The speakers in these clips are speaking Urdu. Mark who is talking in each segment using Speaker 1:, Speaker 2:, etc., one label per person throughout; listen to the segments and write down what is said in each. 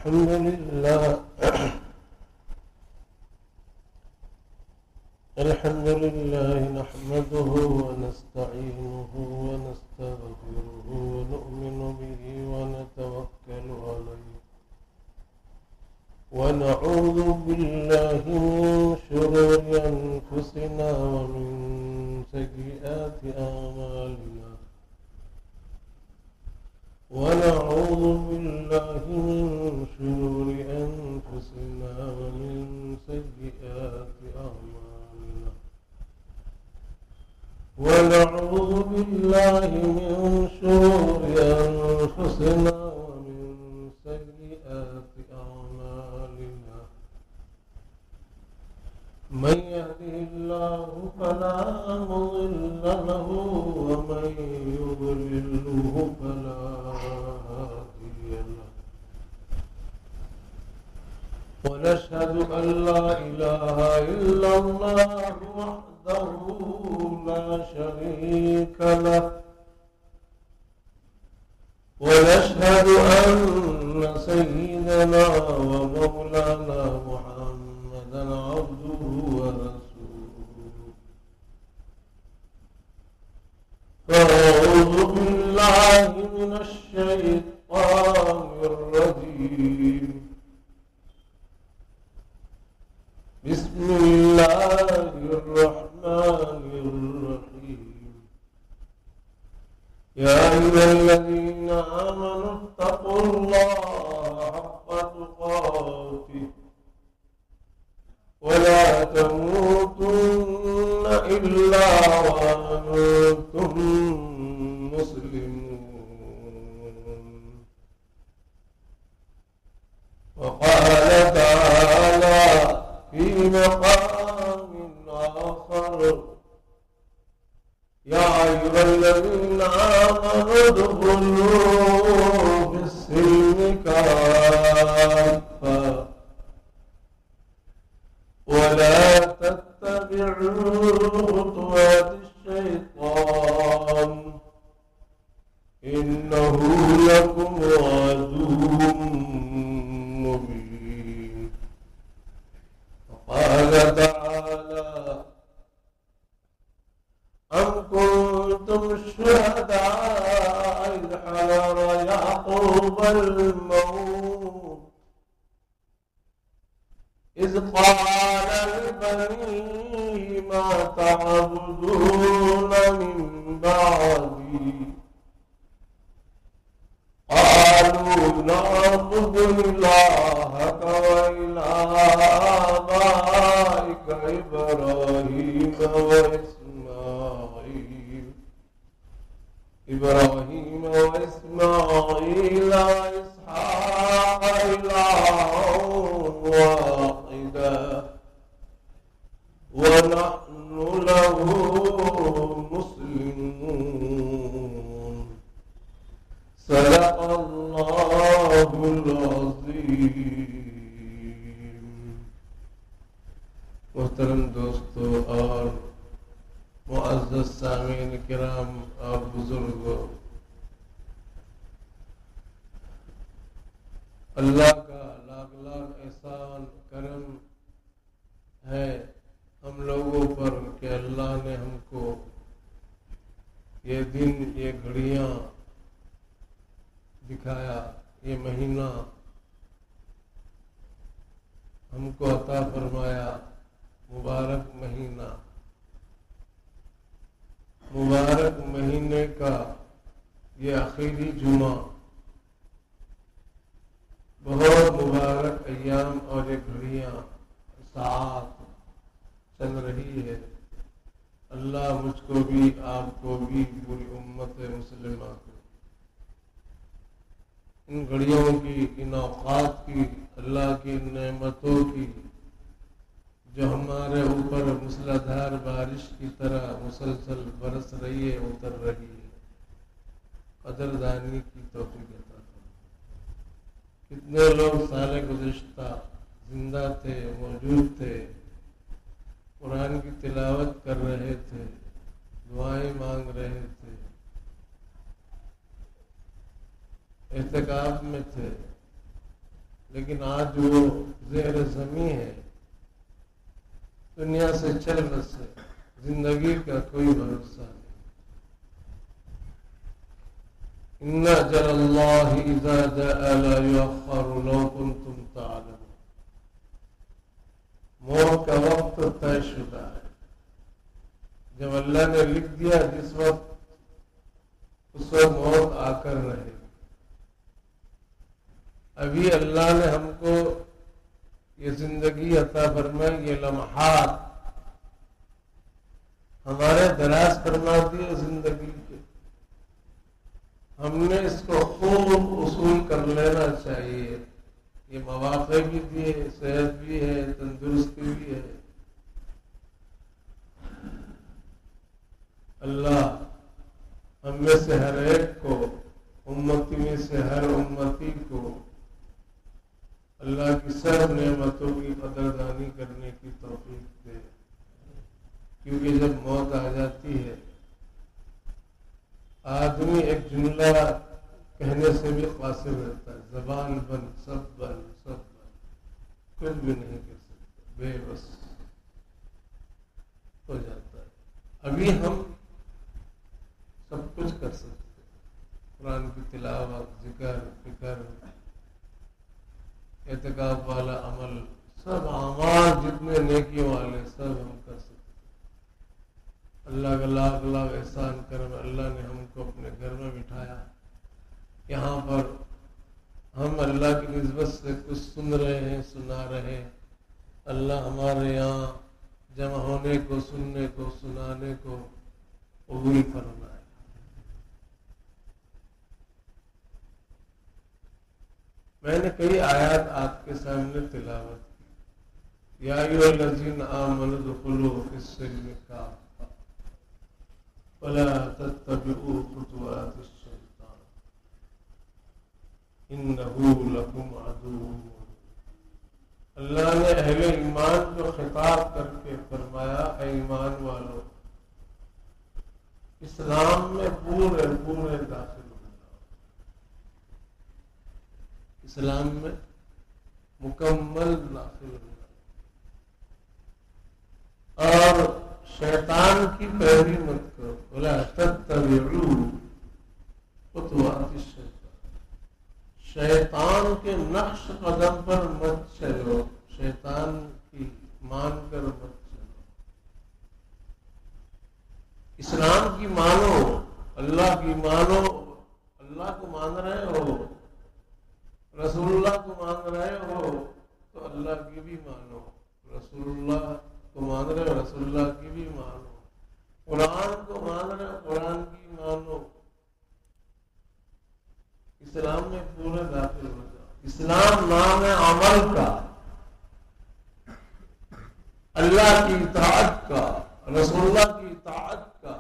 Speaker 1: الحمد لله الحمد لله نحمده ونستعينه ونستغفره ونؤمن به ونتوكل عليه ونعوذ بالله من شرور أنفسنا ومن سيئات أعمالنا ونعوذ بالله من شرور أنفسنا ومن سيئات أعمالنا ونعوذ بالله من شرور أنفسنا ومن سيئات أعمالنا من يهده الله فلا مضل له ومن يضلله فلا هادي له ونشهد أن لا إله إلا الله وحده لا شريك له ونشهد أن سيدنا ومولانا محمدا عبده ورسوله فأعوذ بالله من الشيطان الرجيم بسم الله الرحمن الرحيم يا أيها الذين آمنوا اتقوا الله حق تقاته ولا تموتن إلا وأنتم مسلمون وقال تعالى في مقام آخر يا أيها الذين آمنوا ادخلوا في السلم كافة ولا تتبعوا خطوات الشيطان إنه لكم عدو مبين وقال تعالى أم كنتم شهداء إذ حضر يعقوب الموت إذ قال لبنيه ما تعبدون من بعدي قالوا نعبد إلهك وإله آبائك إبراهيم وإسماعيل وإسحاق إلها واحدا ونحن له مسلمون صدق الله العظيم. محترم دوستو اور معزز سامعین کرام اور بزرگوں، اللہ کا لاکھ لاکھ احسان کرم ہے ہم لوگوں پر کہ اللہ نے ہم کو یہ دن، یہ گھڑیاں دکھایا، یہ مہینہ ہم کو عطا فرمایا، مبارک مہینہ، مبارک مہینے کا یہ آخری جمعہ، بہت مبارک ایام اور یہ گھڑیاں ساعات چل رہی ہے۔ اللہ مجھ کو بھی، آپ کو بھی، پوری امت مسلمہ کو ان گھڑیوں کی، ان اوقات کی، اللہ کی نعمتوں کی جو ہمارے اوپر موسلادھار بارش کی طرح مسلسل برس رہی ہے، اتر رہی ہے، قدردانی کی توفیق عطا فرمائے۔ کتنے لوگ سال گزشتہ زندہ تھے، موجود تھے، قرآن کی تلاوت کر رہے تھے، دعائیں مانگ رہے تھے، اعتکاف میں تھے، لیکن آج وہ زیر زمین ہے، دنیا سے چل بسے، زندگی کا کوئی بھروسہ نہیں۔ ان اجل اللہ اذا جاء لا یؤخر لو کنتم تعلمون۔ موت کا وقت طے شدہ ہے، جب اللہ نے لکھ دیا جس وقت اس وقت موت آ کر رہے گی۔ ابھی اللہ نے ہم کو یہ زندگی عطا فرمائی، یہ لمحات ہمارے دراز فرما دیے زندگی کے، ہم نے اس کو خوب اصول کر لینا چاہیے۔ یہ مواقع بھی دیے، صحت بھی ہے، تندرستی بھی ہے۔ اللہ ہم میں سے ہر ایک کو، امتی میں سے ہر امتی کو اللہ کی سب نعمتوں کی قدردانی کرنے کی توفیق دے، کیونکہ جب موت آ جاتی ہے آدمی ایک جملہ کہنے سے بھی قاصر رہتا ہے، زبان بند، سب بند، سب بند، کچھ بھی نہیں کر سکتا، بے بس ہو جاتا ہے۔ ابھی ہم سب کچھ کر سکتے ہیں، قرآن کی تلاوت، ذکر، فکر، اعتکاف والا عمل، سب اعمال جتنے نیکیوں والے سب ہم کر سکتے ہیں۔ اللہ کا لاکھ لاکھ احسان کرم، اللہ نے ہم کو اپنے گھر میں بٹھایا، یہاں پر ہم اللہ کی نسبت سے کچھ سن رہے ہیں، سنا رہے ہیں۔ اللہ ہمارے یہاں جمع ہونے کو، سننے کو، سنانے کو قبول فرمائے۔ میں نے کئی آیات آپ کے سامنے تلاوت کی۔ یا ایھا الذین آمنوا ادخلوا فی السلم کافۃ ولا تتبعوا خطوات الشیطان انہ لکم عدو مبین۔ اللہ نے اہل ایمان کو خطاب کر کے فرمایا، اے ایمان والو، اسلام میں پورے پورے داخل ہو جاؤ، اسلام میں مکمل داخل ہو جاؤ، اور شیطان کی پیروی مت کرو، ولا تتبعوا خطوات الشیطان، شیطان کے نقش قدم پر مت چلو، شیطان کی مان کر مت چلو۔ اسلام کی مانو، اللہ کی مانو، اللہ کو مان رہے ہو، رسول اللہ کو مان رہے ہو تو اللہ کی بھی مانو، رسول اللہ کو مان رہے ہو رسول اللہ کی بھی مانو، قرآن کو مان رہے ہو قرآن کی مانو۔ اسلام میں پورے داخل ہو جاؤ۔ اسلام نام ہے عمل کا، اللہ کی اطاعت کا، رسول اللہ کی اطاعت کا،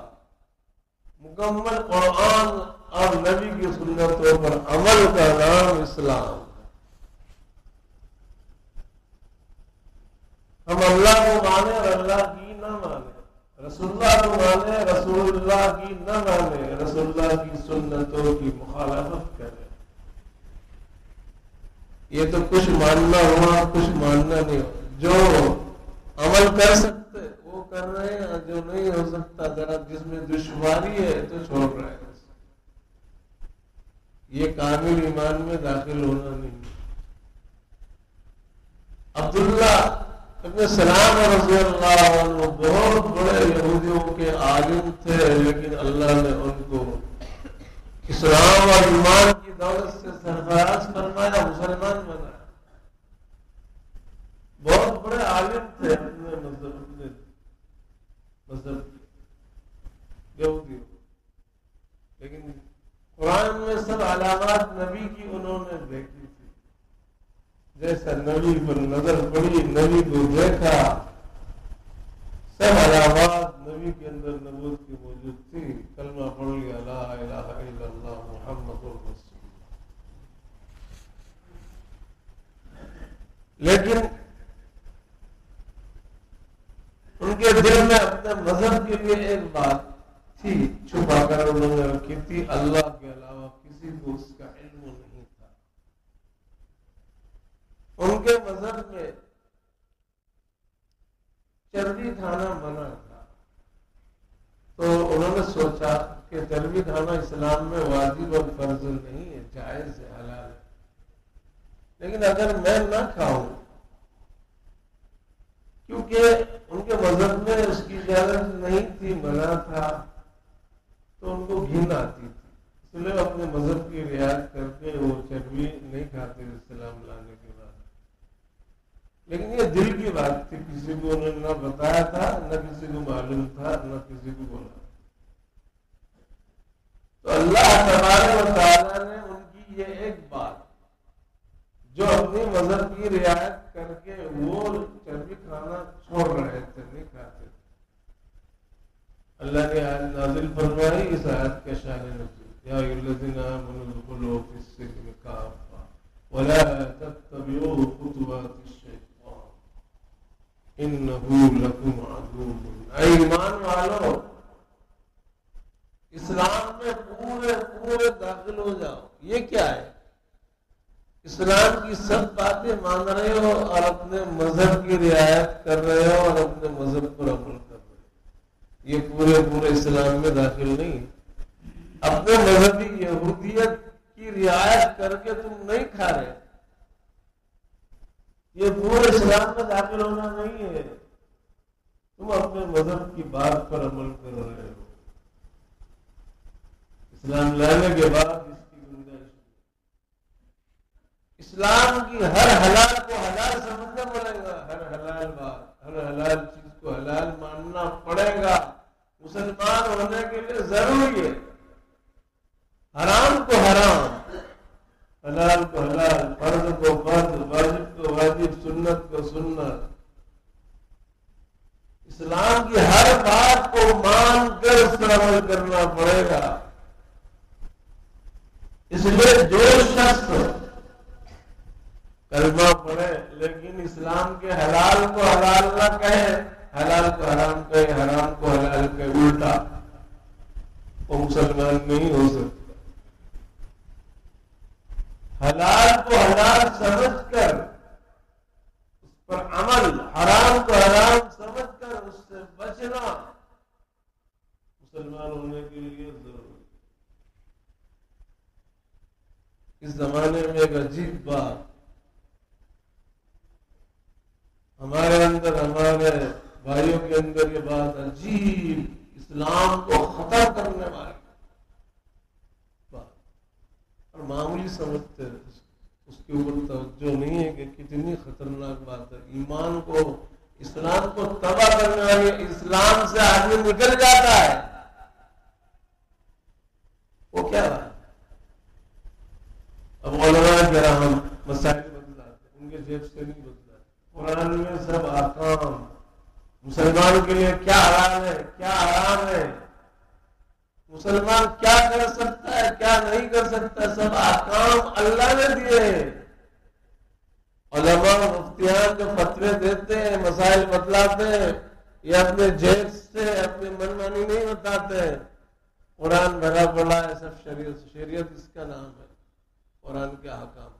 Speaker 1: مکمل قرآن اور نبی کی سنتوں پر عمل کا نام اسلام ہے۔ ہم اللہ کو مانے اور اللہ کی نہ مانے، رسول اللہ کو مانے، رسول اللہ کی نہ مانے، رسول اللہ کی سنتوں کی مخالفت کرے، یہ تو کچھ ماننا ہوا، کچھ ماننا نہیں ہوا۔ جو عمل کر سکتے وہ کر رہے ہیں، جو نہیں ہو سکتا، ذرا جس میں دشواری ہے تو چھوڑ رہے ہیں۔ یہ کامل ایمان میں داخل ہونا نہیں۔ عبداللہ ابن سلام رضی اللہ عنہ بہت بڑے یہودیوں کے عالم تھے، لیکن اللہ نے ان کو اسلام اور ایمان کی دولت سے سرفراز فرمایا، مسلمان بنایا۔ بہت بڑے عالم تھے اپنے مذہب کے یہودیوں، لیکن قرآن میں سب علامات نبی کی انہوں نے دیکھی تھی، جیسا نبی پر نظر پڑی، نبی کو دیکھا، سب علامات نبی کے اندر نبوت کی موجود تھی۔ کلمہ پڑھ لیا، لا الہ الا اللہ محمد رسول اللہ۔ لیکن ان کے دل میں اپنے مذہب کے لیے ایک بات تھی، چھپا کر انہوں نے رکھی تھی، اللہ کے علاوہ کسی کو اس کا علم نہیں تھا۔ ان کے مذہب میں چربی کھانا منع تھا، تو انہوں نے سوچا کہ چربی کھانا اسلام میں واجب اور فرض نہیں ہے، جائز ہے، حلال ہے، لیکن اگر میں نہ کھاؤں، کیونکہ ان کے مذہب میں اس کی اجازت نہیں تھی، منع تھا، تو ان کو گھن آتی تھی، اس لیے اپنے مذہب کی رعایت کر کے وہ چربی نہیں کھاتے اسلام لانے کے بعد۔ لیکن یہ دل کی بات تھی، کسی کو انہوں نے نہ بتایا تھا، نہ کسی کو معلوم تھا، نہ کسی کو بولا۔ تو اللہ تبارک و تعالیٰ نے ان کی یہ ایک بات، جو اپنی مذہب کی رعایت کر کے وہ چربی کھانا چھوڑ رہے تھے، نہیں کھاتے تھے، اللہ نے آیت نازل فرمائی، اس آیت کا شان نزول، یا ایھا الذین آمنوا ادخلوا فی السلم کافۃ ولا تتبعوا خطوات الشیطان انہ لکم عدو۔ اے ایمان والو، اسلام میں پورے داخل ہو جاؤ۔ یہ کیا ہے؟ اسلام کی سب باتیں مان رہے ہو اور اپنے مذہب کی رعایت کر رہے ہو اور اپنے مذہب پر عمل کر رہے ہو، یہ پورے اسلام میں داخل نہیں۔ اپنے مذہبی یہودیت کی رعایت کر کے تم نہیں کھا رہے، یہ پورے اسلام میں داخل ہونا نہیں ہے، تم اپنے مذہب کی بات پر عمل کر رہے ہو۔ اسلام لانے کے بعد اس کی گنجائش، اسلام کی ہر حلال کو حلال سمجھنا پڑے گا، ہر حلال بات، ہر حلال چیز کو حلال ماننا پڑے گا، مسلمان ہونے کے لیے ضروری ہے۔ حرام کو حرام، حلال کو حلال، فرض کو فرض، واجب کو واجب، سنت کو سنت، اسلام کی ہر بات کو مان کر اس پر عمل کرنا پڑے گا۔ اس لیے جو شخص کلمہ پڑھے لیکن اسلام کے حلال کو حلال نہ کہے، حلال کو حرام کہے، حرام کو حلال کہے، الٹا، وہ مسلمان نہیں ہو سکتا۔ حلال کو حلال سمجھ کر اس پر عمل، حرام کو حرام سمجھ کر اس سے بچنا مسلمان ہونے کے لیے ضروری۔ اس زمانے میں ایک عجیب بات، ہمارے اندر، ہمارے بھائیوں کے اندر یہ بات عجیب، اسلام کو ختم کرنے والی بات، اور معمولی سمجھتے ہیں، اس کے اوپر توجہ نہیں ہے کہ کتنی خطرناک بات ہے۔ ایمان کو، اسلام کو تباہ کرنے والی، اسلام سے آدمی نکل جاتا ہے، وہ کیا بات؟ اب علماء کرام مسائل بدلاتے، ان کے جیب سے نہیں بدلاتے، قرآن میں سب احکام، مسلمان کے لیے کیا حلال ہے، کیا حرام ہے، مسلمان کیا کر سکتا ہے، کیا نہیں کر سکتا، سب احکام اللہ نے دیے ہیں۔ علماء مفتیان جو فتوے دیتے ہیں، مسائل بتلاتے ہیں، یہ اپنے جیب سے اپنی من مانی نہیں بتاتے، قرآن بھرا پڑا ہے، سب شریعت اس کا نام ہے، قرآن کے احکام۔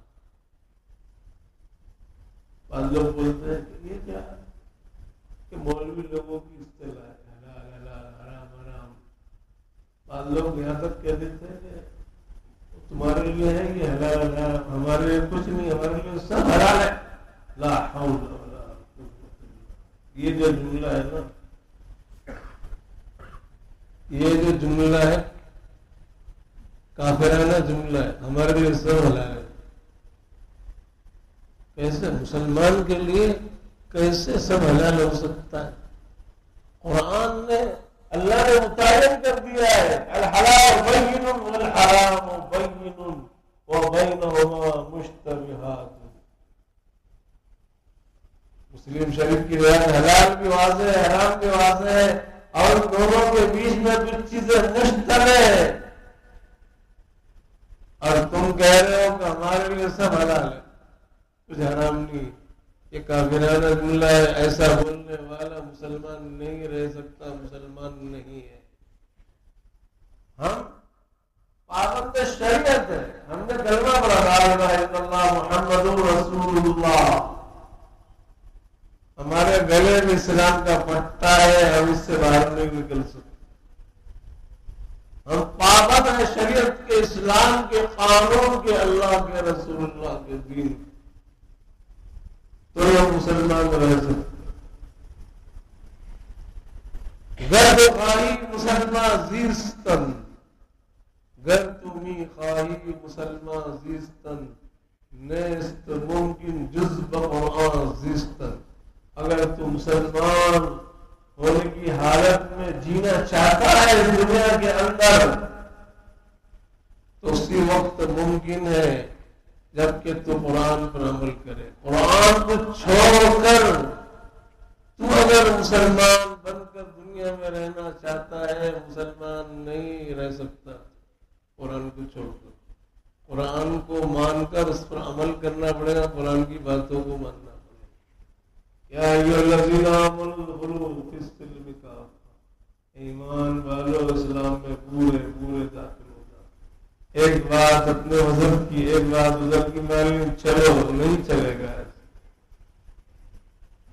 Speaker 1: بعض لوگ بولتے ہیں کہ یہ کیا ہے، کہ مولوی لوگوں کی اصطلاح ہے، حلال حلال، حرام حرام۔ بعض لوگ یہاں تک کہہ دیتے ہیں کہ تمہارے لیے ہے یہ حلال حرام، ہمارے لیے کچھ نہیں، ہمارے لیے سب حلال ہے۔ لا حول ولا قوت الا باللہ، یہ جو جملہ ہے نا، یہ جو جملہ ہے کافرانہ جملہ ہے، ہمارے لیے سب حلال ہے۔ کیسے مسلمان کے لیے کیسے سب حلال ہو سکتا ہے؟ قرآن نے، اللہ نے متعین کر دیا ہے، الحلال بین والحرام بین وبینہما مشتبہات۔ مسلم شریف کی روایت، حلال بھی واضح ہے، حرام بھی واضح ہے، اور دونوں کے بیچ میں کچھ چیزیں مشتبہ ہیں، اور تم کہہ رہے ہو کہ ہمارے لیے سب حلال ہے، کچھ حرام نہیں۔ یہ کافرانہ جملہ ہے، ایسا بولنے والا مسلمان نہیں رہ سکتا، مسلمان نہیں ہے۔ ہم پابند شریعت ہے. ہم نے کلمہ پڑھا لا الہ الا اللہ محمد رسول اللہ، ہمارے گلے میں اسلام کا پٹا ہے، ہم اس سے باہر نہیں نکل سکتے. ہم پابند ہیں شریعت کے، اسلام کے قانون کے، اللہ کے رسول اللہ کے دین، تو ہم مسلمان رہ سکتے. گر تو خواہی مسلمان زیستن، گر تمی خواہی مسلمان زیستن، نیست ممکن جز بقرآن زیستن. اگر تو مسلمان ہونے کی حالت میں جینا چاہتا ہے اس دنیا کے اندر، تو اسی وقت ممکن ہے جبکہ تو قرآن پر عمل کرے. قرآن کو چھوڑ کر تو اگر مسلمان بن کر دنیا میں رہنا چاہتا ہے، مسلمان نہیں رہ سکتا. قرآن کو چھوڑ کر قرآن کو مان کر اس پر عمل کرنا پڑے گا، قرآن کی باتوں کو ماننا پڑے گا. یا ایھا الذین آمنوا ادخلوا فی السلم کافۃ، ایمان والو اسلام میں پورے داخل ہو جاؤ. ایک بات اپنے مذہب کی، ایک بات مذہب کی مان چلو، نہیں چلے گا.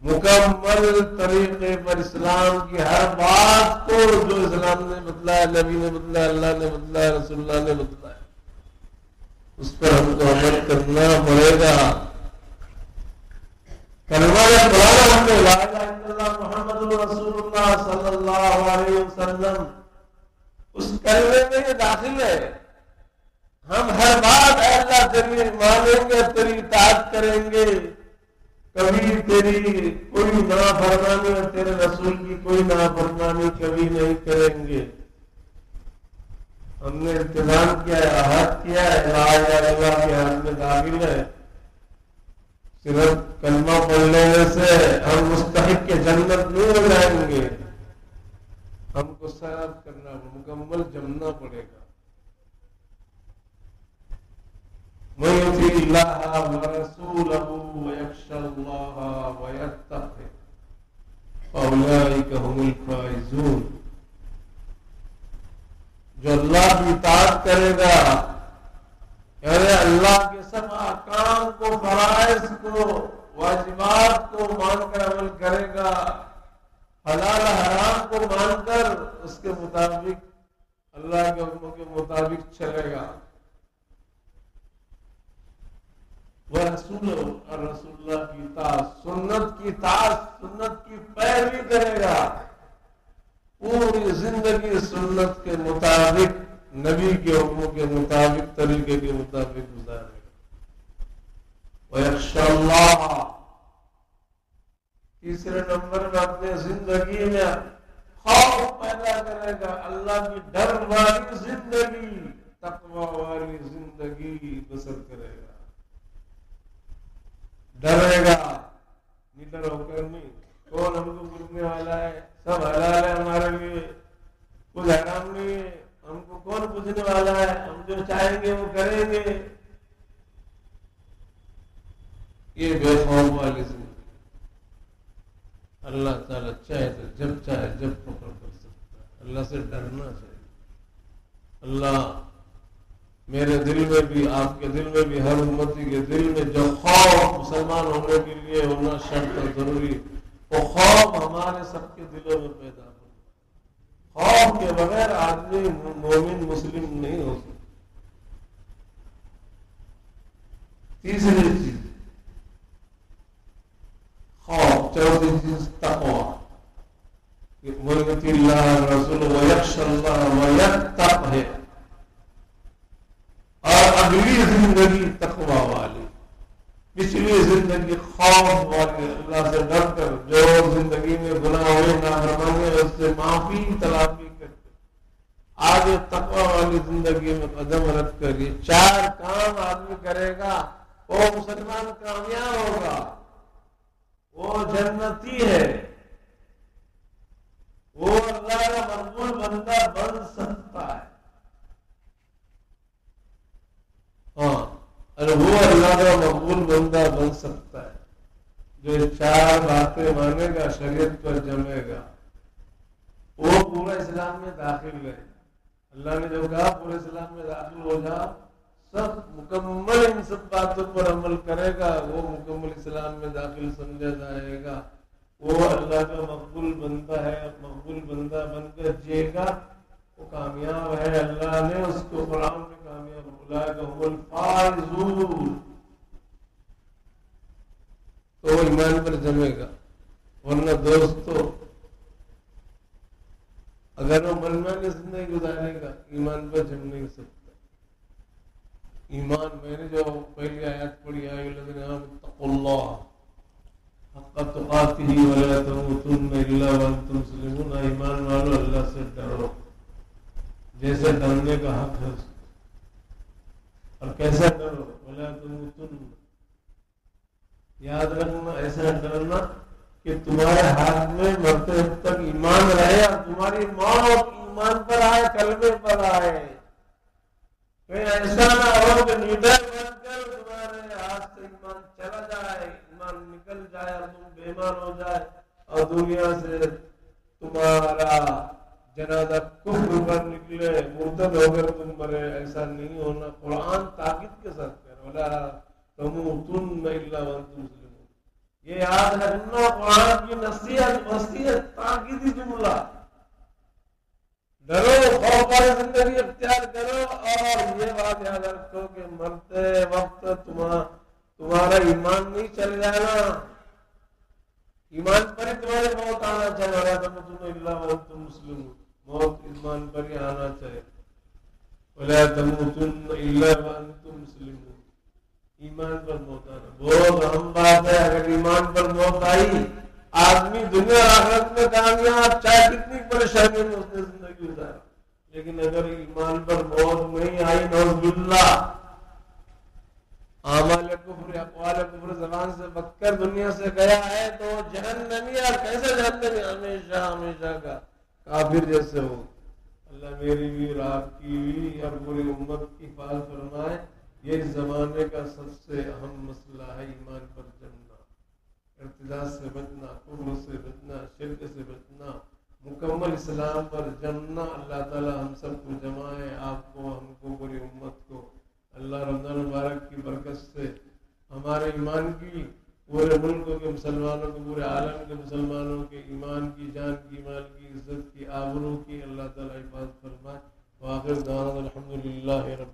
Speaker 1: مکمل طریقے پر اسلام کی ہر بات کو جو اسلام نے بتلایا، نبی نے بتلایا، اللہ نے بتلایا، رسول اللہ نے بتلایا، اس پر ہم کو عمل کرنا پڑے گا. کلمہ پڑھانا ہم نے لا الہ الا اللہ محمد رسول اللہ صلی اللہ علیہ وسلم، اس کلمے میں یہ داخل ہے. ہم ہر بات اے اللہ تیری مانیں گے، تیری اطاعت کریں گے، کبھی تیری کوئی نافرمانی اور تیرے رسول کی کوئی نافرمانی کبھی نہیں کریں گے. ہم نے التزام کیا ہے، عہد کیا ہے، لا الہ الا اللہ کے حد میں داخل ہے. صرف کلمہ پڑھ لینے سے ہم مستحق کے جنت نہیں ہو جائیں گے. ہم کو سیراب کرنا، مکمل جمنا پڑے گا. مَن یُطِعِ اللَّهَ وَرَسُولَهُ وَیَخْشَ اللَّهَ وَیَتَّقِهُ فَأُولَٰئِکَ هُمُ الْفَائِزُونَ. جو اللہ کی اطاعت کرے گا، یعنی اللہ کے سب احکام کو، فرائض کو، واجبات کو مان کر عمل کرے گا، حلال حرام کو مان کر اس کے مطابق، اللہ کے حکموں کے مطابق چلے گا. ورسول اور رسول اللہ کی اطاعت، سنت کی پیروی کرے گا، پوری زندگی سنت کے مطابق، نبی کے حکموں کے مطابق، طریقے کے مطابق گزارے گا. وَيَخْشَى اللَّهَ، تیسرے نمبر میں اپنے زندگی میں خوف پیدا کرے گا، اللہ کی ڈر والی زندگی، تقوی والی زندگی بسر کرے گا. ڈرے گا، نڈر ہو کر نہیں. کون ہم کو پوچھنے والا ہے؟ سب حلال ہے ہمارے لیے، کچھ حرام نہیں ہے. ہم کو کون پوچھنے والا ہے؟ ہم جو چاہیں گے وہ کریں گے. یہ بے خوف والی زندگی. اللہ تعالیٰ چاہے تو جب پکڑ کر سکتا ہے. اللہ سے ڈرنا چاہیے. اللہ میرے دل میں بھی، آپ کے دل میں بھی، ہر امتی کے دل میں جو خوف مسلمان ہونے کے لیے ہونا شرط اور ضروری، وہ خوف ہمارے سب کے دلوں میں پیدا ہو. خوف کے بغیر آدمی مومن مسلم نہیں ہو سکتا. تیسری چیز خوف. چوتھی چیز تقویٰ. مَن یُطِعِ اللَّهَ وَرَسُولَهُ وَیَخْشَى اللَّهَ وَیَتَّقْهُ. اور اگلی زندگی تقویٰ والی، پچھلی زندگی خوف والی، اللہ سے ڈر کر جو زندگی میں گناہ ہوئے، نافرمانی ہے، اس سے معافی طلبی کرتے آگے تقویٰ والی زندگی میں قدم رکھ کر یہ چار کام آدمی کرے گا، وہ مسلمان کامیاب ہوگا، وہ جنتی ہے، وہ اللہ کا مقبول بندہ بن سکتا ہے. ہاں، وہ اللہ کا مقبول بندہ بن سکتا ہے جو چار باتیں مانے گا، شریعت پر جمے گا، وہ پورا اسلام میں داخل ہے. اللہ نے جو کہا پورے اسلام میں داخل ہو جا، سب مکمل ان سب باتوں پر عمل کرے گا، وہ مکمل اسلام میں داخل سمجھا جائے گا، وہ اللہ کا مقبول بندہ ہے، مقبول بندہ بن کر جیے گا، وہ کامیاب ہے۔ اللہ نے اس کو قرآن میں کامیاب اولئک هم الفائزون، تو وہ ایمان پر جمے گا۔ ورنہ دوستو اگر وہ منمانی زندگی گزارے گا ایمان پر جم نہیں سکتا۔ ایمان، میں نے جو پہلی آیات پڑھی ہے الذین آمنوا اتقوا اللہ حق تقاتہ ولا تموتن الا وانتم مسلمون، ایمان والو اللہ سے ڈرو جیسے ڈرنے کا حق ہے، اور کیسا ڈرو؟ ولا تموتن، یاد رکھنا ایسا ڈرنا کہ تمہارے ہاتھ میں مرتے تک ایمان رہے اور تمہاری موت ایمان پر آئے، کلمے پر آئے۔ کہیں ایسا نہ ہو کہ نیڈر بن کر تمہارے ہاتھ سے ایمان چلا جائے، ایمان نکل جائے اور تم بے ایمان ہو جائے اور دنیا سے تمہارا جنازہ کفر پر نکلے، مرتد ہو کر تم مرے۔ ایسا نہیں ہونا۔ قرآن تاکید کے ساتھ کہہ رہا ہے وَلَا تَمُوتُنَّ إِلَّا وَأَنْتُمْ مُسْلِمُونَ۔ یہ یاد رکھنا قرآن کی نصیحت، وصیت، تاکیدی جملہ۔ ڈرو، خوف والی زندگی اختیار کرو، اور یہ بات یاد رکھو کہ مرتے وقت تمہارا ایمان نہیں چل جانا، ایمان پر ہی تمہاری موت آنا چاہیے۔ وَلَا تَمُوتُنَّ إِلَّا وَأَنْتُمْ مُسْلِمُونَ، موت ایمان پر ہی آنا چاہیے۔ وَلَا تَمُوتُنَّ إِلَّا وَأَنْتُمْ مُسْلِمُونَ، ایمان پر موت آنا بہت اہم بات ہے۔ اگر ایمان پر موت آئی، آدمی دنیا آخرت میں کامیاب، چاہے کتنی پریشانی میں اس نے زندگی گزارا، لیکن اگر ایمان پر موت نہیں آئی، نعوذ باللہ، اعمال کفر، اقوال کفر زبان سے بک کر دنیا سے گیا ہے تو جہنمی، اور کیسے جہنمی؟ ہمیشہ ہمیشہ کا کافر جیسے ہو۔ اللہ میری بھی اور آپ کی بھی اور پوری امت کی حفاظت فرمائے۔ یہ زمانے کا سب سے اہم مسئلہ ہے ایمان پر جمنا، ارتداد سے بچنا، کفر سے بچنا، شرک سے بچنا، مکمل اسلام پر جمنا۔ اللہ تعالی ہم سب کو جمائے، آپ کو، ہم کو، پوری امت کو۔ اللہ رمضان مبارک کی برکت سے ہمارے ایمان کی، پورے ملک کے مسلمانوں کے، پورے عالم کے مسلمانوں کے ایمان کی، جان کی، مال کی، عزت کی، آبرو کی اللہ تعالی حفاظت فرمائے۔ وآخر دعوانا الحمدللہ رب